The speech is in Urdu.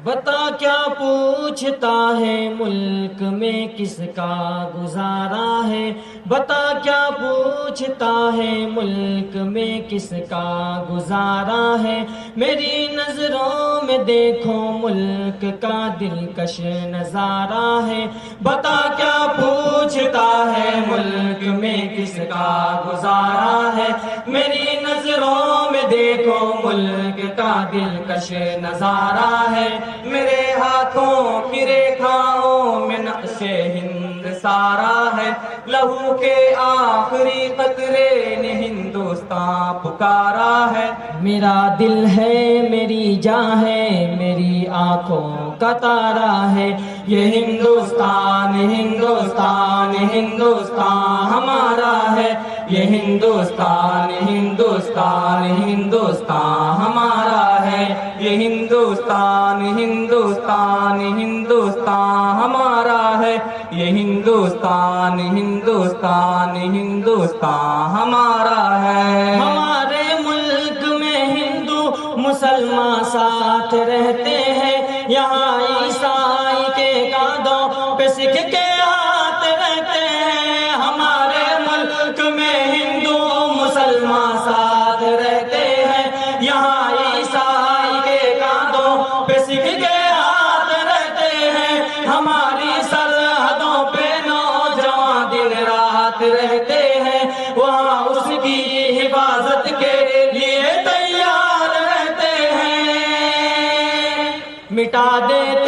بتا کیا پوچھتا ہے ملک میں کس کا گزارا ہے، بتا کیا پوچھتا ہے ملک میں کس کا گزارا ہے، میری نظروں میں دیکھو ملک کا دلکش نظارہ ہے، بتا کیا پوچھتا ہے ملک میں کس کا گزارا ہے، میری نظروں میں دیکھو ملک کا دلکش نظارہ ہے، میرے ہاتھوں کی ریکھاؤں میں نقش ہند سارا ہے، لہو کے آخری قطرے نے ہندوستان پکارا ہے، میرا دل ہے میری جاں ہے میری آنکھوں کا تارا ہے، یہ ہندوستان ہندوستان ہندوستان ہمارا ہے، یہ ہندوستان ہندوستان ہندوستان ہمارا ہے، یہ ہندوستان ہندوستان ہندوستان ہمارا ہے، یہ ہندوستان ہندوستان ہندوستان ہمارا ہے، ہمارے ملک میں ہندو مسلمان ساتھ رہتے ہیں، یہاں عیسائی کے کاندھوں پہ سکھ کے ہاتھ رہتے ہیں، ہمارے ملک میں ہندو مسلمان ساتھ رہتے ہیں، یہاں عیسائی کے کاندھوں پہ سکھ کے ہاتھ رہتے ہیں، ہماری سرحدوں پہ نوجوان دن رات رہتے ہیں، وہاں اس کی حفاظت کے لیے تیار رہتے ہیں، مٹا دیتے